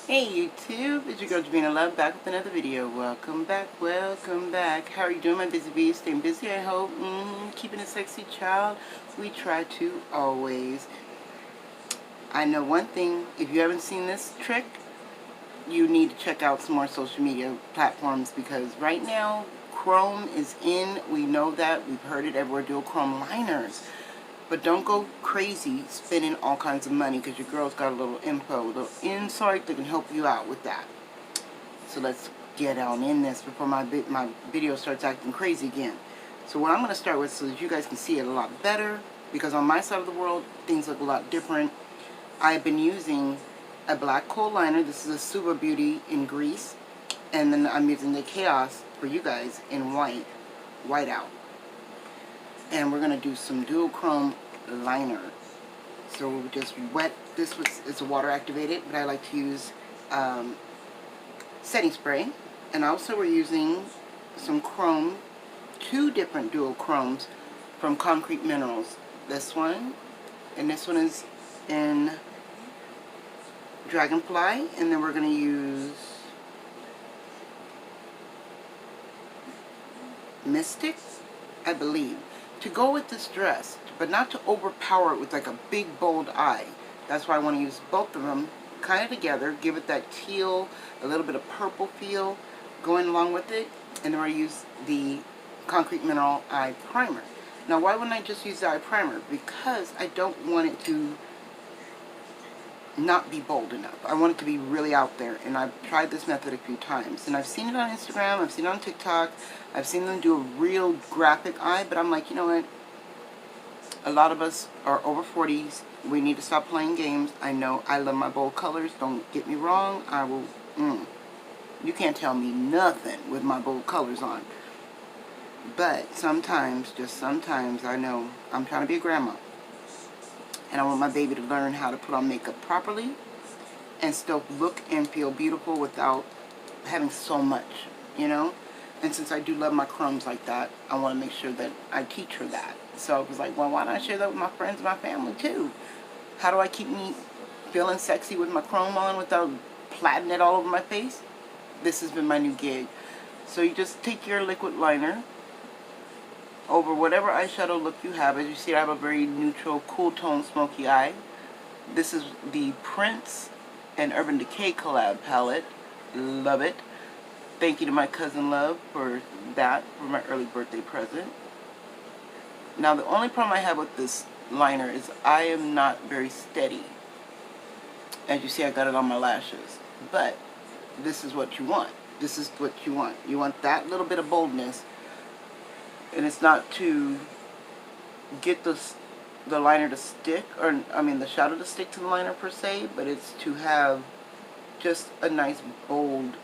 Hey YouTube, it's your girl Javina Love back with another video. Welcome back, welcome back. How are you doing, my busy bees? Staying busy, I hope. Keeping it sexy, child. We try to always. I know one thing, if you haven't seen this trick, you need to check out some more social media platforms because right now, Chrome is in. We know that. We've heard it everywhere. Dual-chrome liners. But don't go crazy spending all kinds of money because your girl's got a little info, a little insight that can help you out with that. So let's get on in this before my video starts acting crazy again. So what I'm going to start with so that you guys can see it a lot better, because on my side of the world things look a lot different. I've been using a black kohl liner. This is a Suba Beauty in Greece. And then I'm using the Chaos for you guys in white out. And we're going to do some dual chrome liner. So we'll just wet, it's water activated, but I like to use setting spray. And also we're using some chrome, two different dual chromes from Concrete Minerals. This one, and this one is in Dragonfly, and then we're going to use Mystic, I believe, to go with this dress, but not to overpower it with like a big bold eye. That's why I want to use both of them kind of together, give it that teal, a little bit of purple feel going along with it, and then I use the Concrete Mineral Eye Primer. Now why wouldn't I just use the eye primer? Because I don't want it to not be bold enough. I want it to be really out there, and I've tried this method a few times, and I've seen it on Instagram, I've seen it on TikTok, I've seen them do a real graphic eye, but I'm like, you know what, a lot of us are over 40s, we need to stop playing games. I know I love my bold colors, don't get me wrong, I will, you can't tell me nothing with my bold colors on, but sometimes, just sometimes, I know I'm trying to be a grandma, and I want my baby to learn how to put on makeup properly and still look and feel beautiful without having so much, you know? And since I do love my chromes like that, I want to make sure that I teach her that. So I was like, well, why not share that with my friends and my family too? How do I keep me feeling sexy with my chrome on without plaiting it all over my face? This has been my new gig. So you just take your liquid liner over whatever eyeshadow look you have. As you see, I have a very neutral, cool tone, smoky eye. This is the Prince and Urban Decay collab palette. Love it. Thank you to my cousin Love for that, for my early birthday present. Now the only problem I have with this liner is I am not very steady. As you see, I got it on my lashes. But this is what you want. This is what you want. You want that little bit of boldness. And it's not to get the liner to stick, or I mean the shadow to stick to the liner per se, but it's to have just a nice bold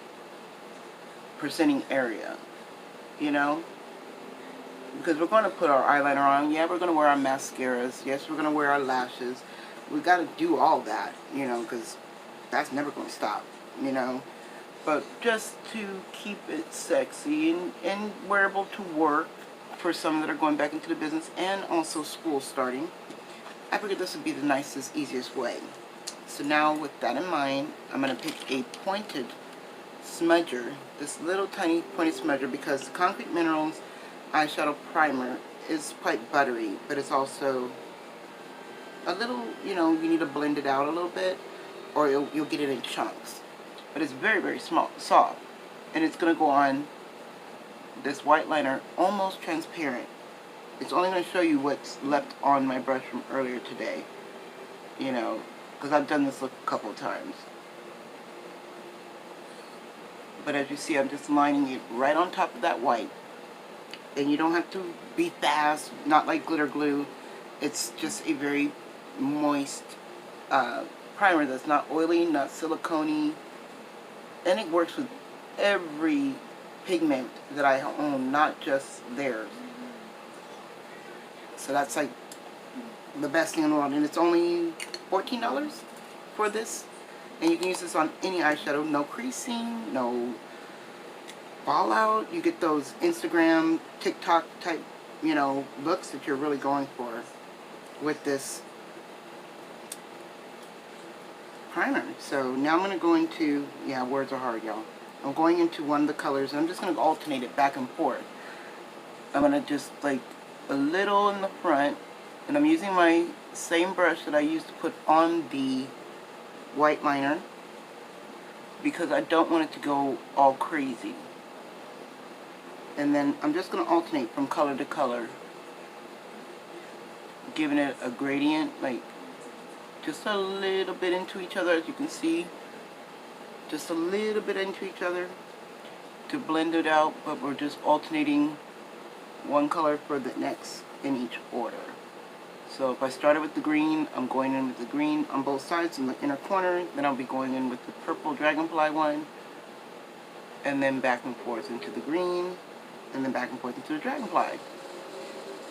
presenting area, you know, because we're going to put our eyeliner on, yeah, we're going to wear our mascaras, yes, we're going to wear our lashes, we got to do all that, you know, because that's never going to stop, you know, but just to keep it sexy and wearable to work for some that are going back into the business and also school starting. I figured this would be the nicest, easiest way. So now with that in mind, I'm going to pick a pointed smudger, this little tiny pointed smudger, because the Concrete Minerals eyeshadow primer is quite buttery, but it's also a little, you know, you need to blend it out a little bit or you'll get it in chunks. But it's very, very small, soft, and it's going to go on this white liner almost transparent. It's only going to show you what's left on my brush from earlier today, you know, because I've done this look a couple of times. But as you see, I'm just lining it right on top of that white. And you don't have to be fast, not like glitter glue. It's just a very moist primer that's not oily, not silicone-y. And it works with every pigment that I own, not just theirs. So that's like the best thing in the world. And it's only $14 for this. And you can use this on any eyeshadow. No creasing, no fallout. You get those Instagram, TikTok type, you know, looks that you're really going for with this primer. So now I'm going to go into, yeah, words are hard, y'all. I'm going into one of the colors, and I'm just going to alternate it back and forth. I'm going to just like a little in the front, and I'm using my same brush that I used to put on the white liner because I don't want it to go all crazy. And then I'm just going to alternate from color to color, giving it a gradient, like just a little bit into each other, as you can see. Just a little bit into each other to blend it out, but we're just alternating one color for the next in each order. So if I started with the green, I'm going in with the green on both sides in the inner corner, then I'll be going in with the purple dragonfly one, and then back and forth into the green, and then back and forth into the dragonfly.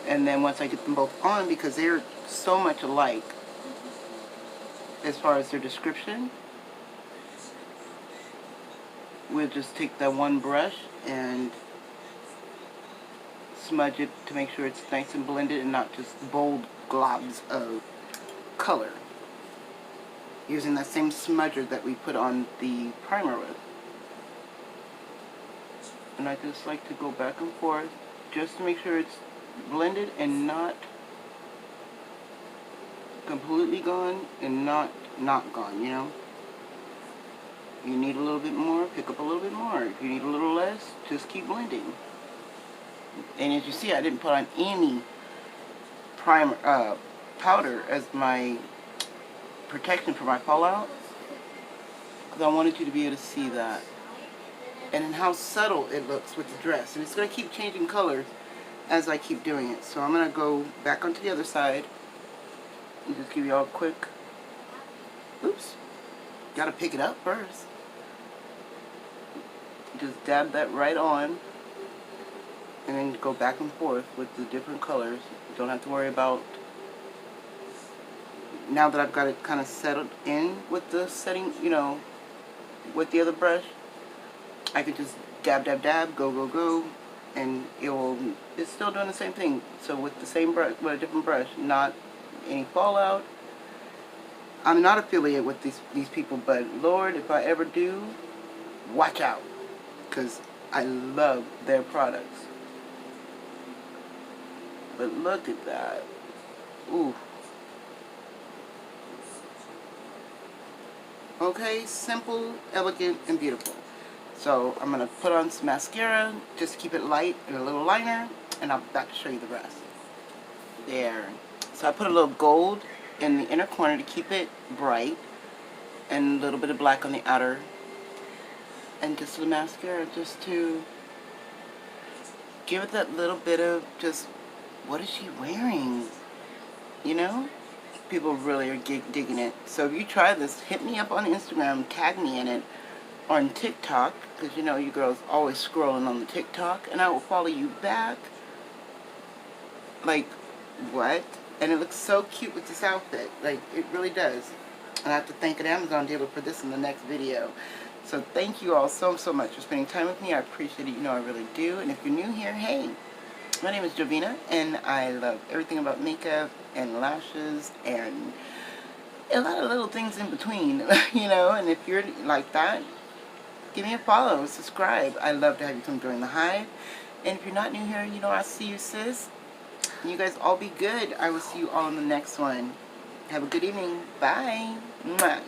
And then once I get them both on, because they're so much alike as far as their description, we'll just take that one brush and smudge it to make sure it's nice and blended and not just bold globs of color, using that same smudger that we put on the primer with. And I just like to go back and forth just to make sure it's blended and not completely gone and not gone, you know. You need a little bit more, pick up a little bit more. If you need a little less, just keep blending. And as you see, I didn't put on any primer, powder as my protection for my fallout, because I wanted you to be able to see that. And then how subtle it looks with the dress. And it's going to keep changing colors as I keep doing it. So I'm going to go back onto the other side and just give you all a quick, oops, got to pick it up first. Just dab that right on, and then go back and forth with the different colors. You don't have to worry about, now that I've got it kind of settled in with the setting, you know, with the other brush, I can just dab, dab, dab, go, go, go, and it's still doing the same thing. So with the same brush, with a different brush, not any fallout. I'm not affiliated with these people, but Lord, if I ever do, watch out, because I love their products. But look at that. Ooh. Okay, simple, elegant, and beautiful. So I'm going to put on some mascara, just to keep it light, and a little liner, and I'm about to show you the rest. There. So I put a little gold in the inner corner to keep it bright, and a little bit of black on the outer, and just the mascara just to give it that little bit of just, what is she wearing? You know? People really are digging it. So if you try this, hit me up on Instagram, tag me in it, on TikTok, because you know you girls always scrolling on the TikTok, and I will follow you back. Like, what? And it looks so cute with this outfit. Like, it really does. And I have to thank an Amazon dealer for this in the next video. So thank you all so much for spending time with me. I appreciate it. You know I really do. And if you're new here, hey, my name is Jovina, and I love everything about makeup and lashes and a lot of little things in between, you know. And if you're like that, give me a follow, subscribe. I love to have you come join the hive. And if you're not new here, you know, I see you, sis. You guys all be good. I will see you all in the next one. Have a good evening. Bye. Mwah.